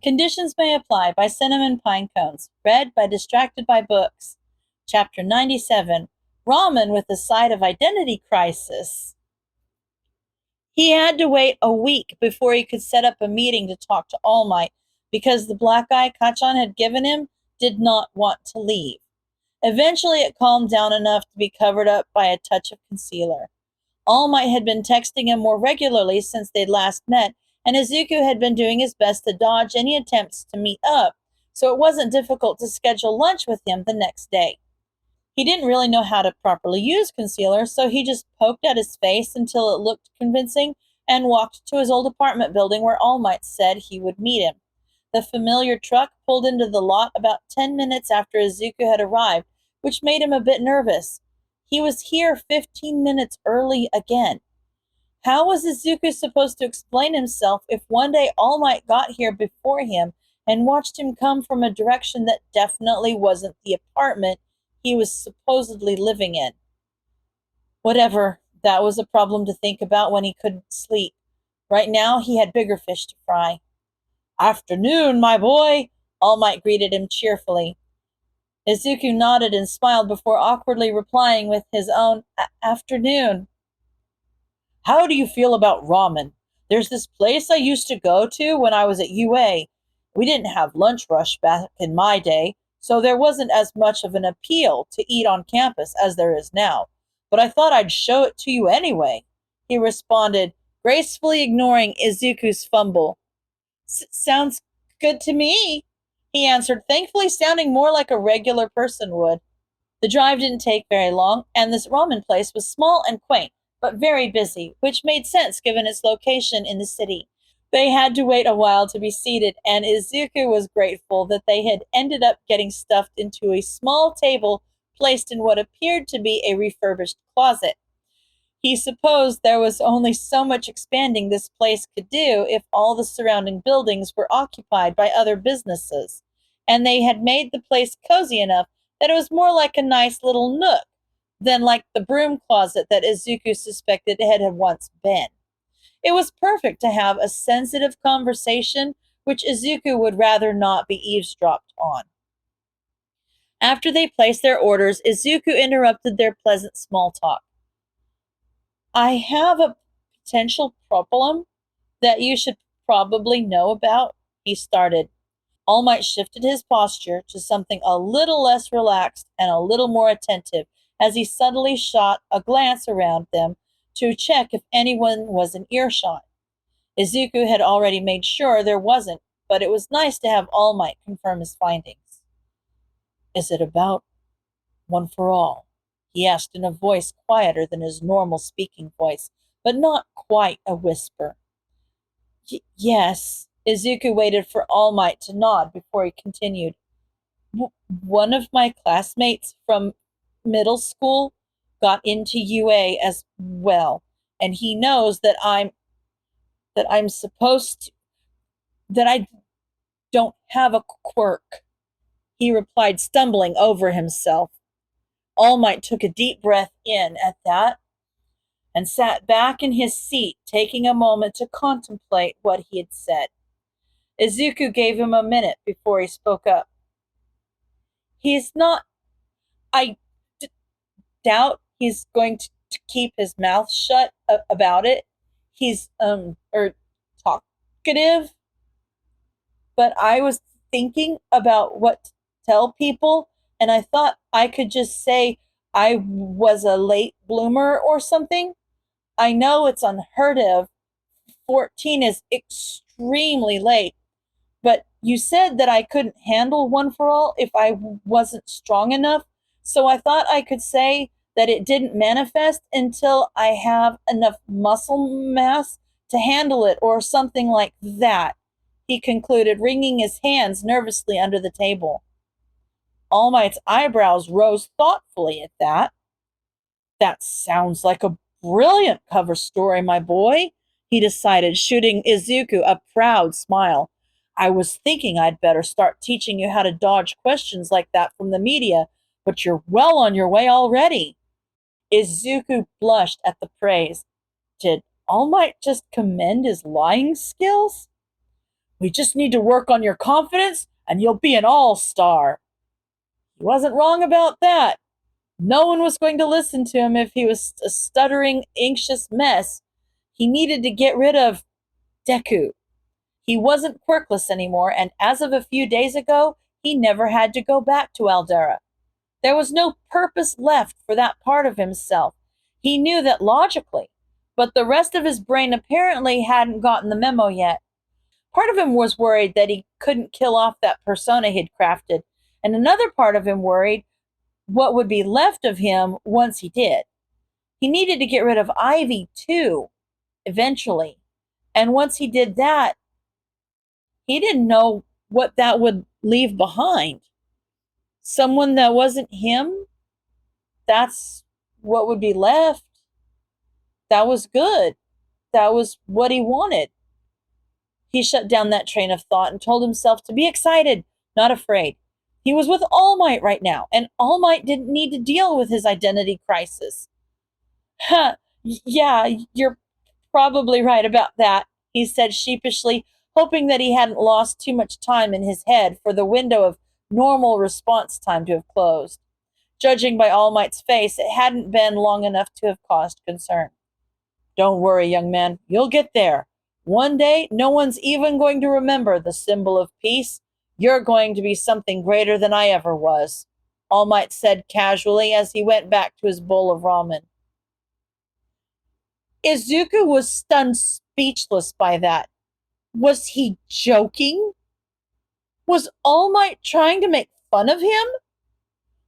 Conditions May Apply by CinnamonPinecones. Read by Distracted by Books. Chapter 97. Ramen with a Side of Identity Crisis. He had to wait a week before he could set up a meeting to talk to All Might because the black eye Kachan had given him did not want to leave. Eventually it calmed down enough to be covered up by a touch of concealer. All Might had been texting him more regularly since they'd last met, and Izuku had been doing his best to dodge any attempts to meet up, so it wasn't difficult to schedule lunch with him the next day. He didn't really know how to properly use concealer, so he just poked at his face until it looked convincing and walked to his old apartment building where All Might said he would meet him. The familiar truck pulled into the lot about 10 minutes after Izuku had arrived, which made him a bit nervous. He was here 15 minutes early again. How was Izuku supposed to explain himself if one day All Might got here before him and watched him come from a direction that definitely wasn't the apartment he was supposedly living in? Whatever, that was a problem to think about when he couldn't sleep. Right now, he had bigger fish to fry. "Afternoon, my boy," All Might greeted him cheerfully. Izuku nodded and smiled before awkwardly replying with his own afternoon. "How do you feel about ramen? There's this place I used to go to when I was at UA. We didn't have lunch rush back in my day, so there wasn't as much of an appeal to eat on campus as there is now. But I thought I'd show it to you anyway," he responded, gracefully ignoring Izuku's fumble. "Sounds good to me," he answered, thankfully sounding more like a regular person would. The drive didn't take very long, and this ramen place was small and quaint, but very busy, which made sense given its location in the city. They had to wait a while to be seated, and Izuku was grateful that they had ended up getting stuffed into a small table placed in what appeared to be a refurbished closet. He supposed there was only so much expanding this place could do if all the surrounding buildings were occupied by other businesses, and they had made the place cozy enough that it was more like a nice little nook than like the broom closet that Izuku suspected it had once been. It was perfect to have a sensitive conversation which Izuku would rather not be eavesdropped on. After they placed their orders, Izuku interrupted their pleasant small talk. "I have a potential problem that you should probably know about," he started. All Might shifted his posture to something a little less relaxed and a little more attentive as he subtly shot a glance around them to check if anyone was in earshot. Izuku had already made sure there wasn't, but it was nice to have All Might confirm his findings. "Is it about One for All?" he asked in a voice quieter than his normal speaking voice, but not quite a whisper. Yes." Izuku waited for All Might to nod before he continued. One of my classmates from middle school got into UA as well, and he knows that I'm supposed to, that I don't have a quirk," he replied, stumbling over himself. All Might took a deep breath in at that and sat back in his seat, taking a moment to contemplate what he had said. Izuku gave him a minute before he spoke up. "He's not. I doubt he's going to keep his mouth shut about it. He's talkative. But I was thinking about what to tell people, and I thought I could just say I was a late bloomer or something. I know it's unheard of. 14 is extremely late. But you said that I couldn't handle One for All if I wasn't strong enough, so I thought I could say that it didn't manifest until I have enough muscle mass to handle it or something like that," he concluded, wringing his hands nervously under the table. All Might's eyebrows rose thoughtfully at that. "That sounds like a brilliant cover story, my boy," he decided, shooting Izuku a proud smile. "I was thinking I'd better start teaching you how to dodge questions like that from the media, but you're well on your way already." Izuku blushed at the praise. Did All Might just commend his lying skills? We just need to work on your confidence and you'll be an all-star. He wasn't wrong about that. No one was going to listen to him if he was a stuttering, anxious mess. He needed to get rid of Deku. He wasn't quirkless anymore, and as of a few days ago, he never had to go back to Aldera. There was no purpose left for that part of himself. He knew that logically, but the rest of his brain apparently hadn't gotten the memo yet. Part of him was worried that he couldn't kill off that persona he'd crafted, and another part of him worried what would be left of him once he did. He needed to get rid of Ivy, too, eventually. And once he did that, he didn't know what that would leave behind. Someone that wasn't him, that's what would be left. That was good. That was what he wanted. He shut down that train of thought and told himself to be excited, not afraid. He was with All Might right now, and All Might didn't need to deal with his identity crisis. Huh, yeah, you're probably right about that, he said sheepishly, hoping that he hadn't lost too much time in his head for the window of normal response time to have closed. Judging by All Might's face, it hadn't been long enough to have caused concern. Don't worry, young man, you'll get there. One day, no one's even going to remember the symbol of peace. You're going to be something greater than I ever was, All Might said casually as he went back to his bowl of ramen. Izuku was stunned speechless by that. Was he joking? Was All Might trying to make fun of him?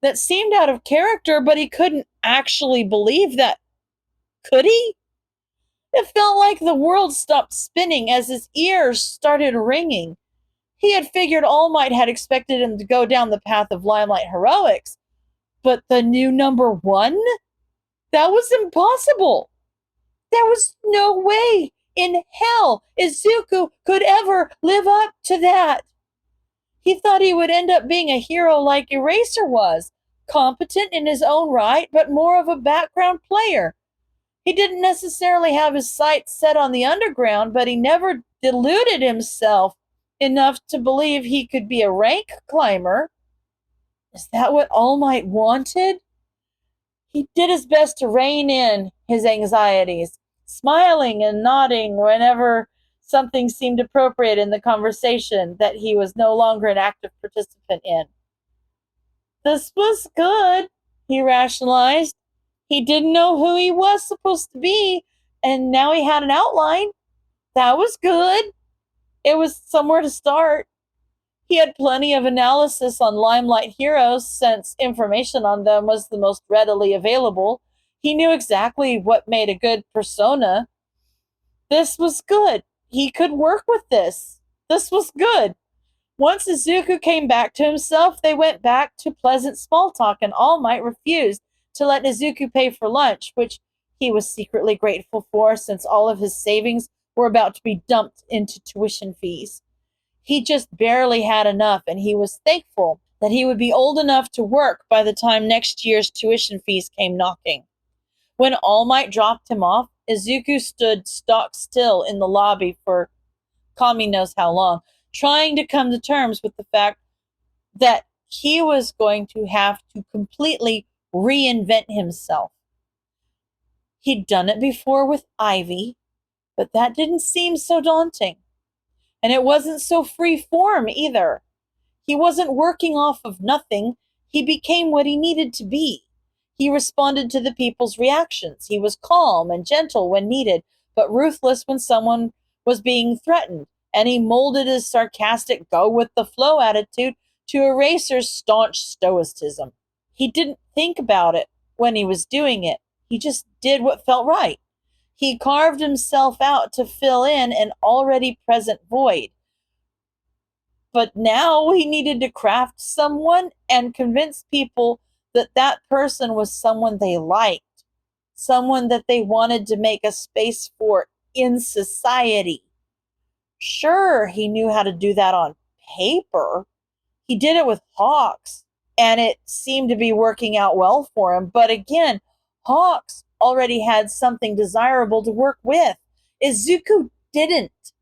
That seemed out of character, but he couldn't actually believe that. Could he? It felt like the world stopped spinning as his ears started ringing. He had figured All Might had expected him to go down the path of limelight heroics, but the new number one? That was impossible. There was no way in hell Izuku could ever live up to that. He thought he would end up being a hero like Eraser was, competent in his own right, but more of a background player. He didn't necessarily have his sights set on the underground, but he never deluded himself enough to believe he could be a rank climber. Is that what All Might wanted? He did his best to rein in his anxieties, smiling and nodding whenever something seemed appropriate in the conversation that he was no longer an active participant in. This was good, he rationalized. He didn't know who he was supposed to be, and now he had an outline. That was good. It was somewhere to start. He had plenty of analysis on Limelight heroes since information on them was the most readily available. He knew exactly what made a good persona. This was good. He could work with this. This was good. Once Izuku came back to himself, they went back to pleasant small talk, and All Might refused to let Izuku pay for lunch, which he was secretly grateful for since all of his savings were about to be dumped into tuition fees. He just barely had enough, and he was thankful that he would be old enough to work by the time next year's tuition fees came knocking. When All Might dropped him off, Izuku stood stock still in the lobby for Kami knows how long, trying to come to terms with the fact that he was going to have to completely reinvent himself. He'd done it before with Ivy, but that didn't seem so daunting. And it wasn't so free form either. He wasn't working off of nothing. He became what he needed to be. He responded to the people's reactions. He was calm and gentle when needed, but ruthless when someone was being threatened. And he molded his sarcastic go-with-the-flow attitude to Eraser's staunch stoicism. He didn't think about it when he was doing it. He just did what felt right. He carved himself out to fill in an already present void. But now he needed to craft someone and convince people that that person was someone they liked, someone that they wanted to make a space for in society. Sure, he knew how to do that on paper. He did it with Hawks, and it seemed to be working out well for him. But again, Hawks already had something desirable to work with. Izuku didn't.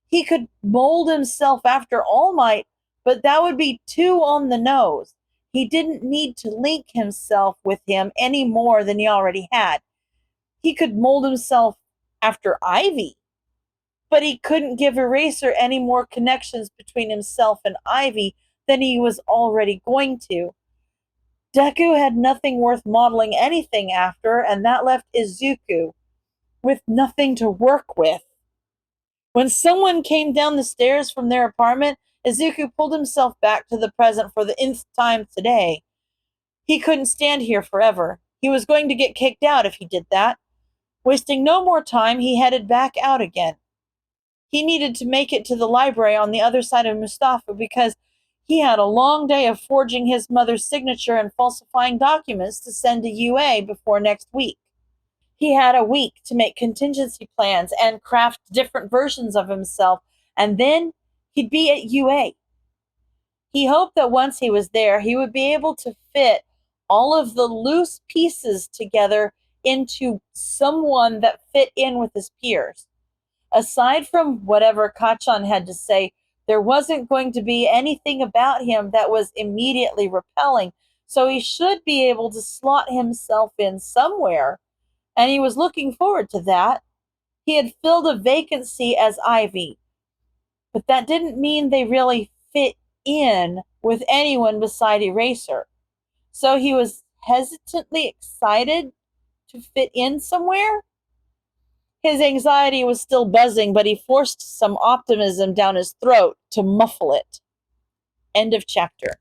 He could mold himself after All Might, but that would be too on the nose. He didn't need to link himself with him any more than he already had. He could mold himself after Ivy, but he couldn't give Eraser any more connections between himself and Ivy than he was already going to. Deku had nothing worth modeling anything after, and that left Izuku with nothing to work with. When someone came down the stairs from their apartment, Izuku pulled himself back to the present for the nth time today. He couldn't stand here forever. He was going to get kicked out if he did that. Wasting no more time, he headed back out again. He needed to make it to the library on the other side of Mustafa because he had a long day of forging his mother's signature and falsifying documents to send to UA before next week. He had a week to make contingency plans and craft different versions of himself, and then he'd be at UA. He hoped that once he was there, he would be able to fit all of the loose pieces together into someone that fit in with his peers. Aside from whatever Kachan had to say, there wasn't going to be anything about him that was immediately repelling, so he should be able to slot himself in somewhere, and he was looking forward to that. He had filled a vacancy as Ivy, but that didn't mean they really fit in with anyone beside Eraser. So he was hesitantly excited to fit in somewhere. His anxiety was still buzzing, but he forced some optimism down his throat to muffle it. End of chapter.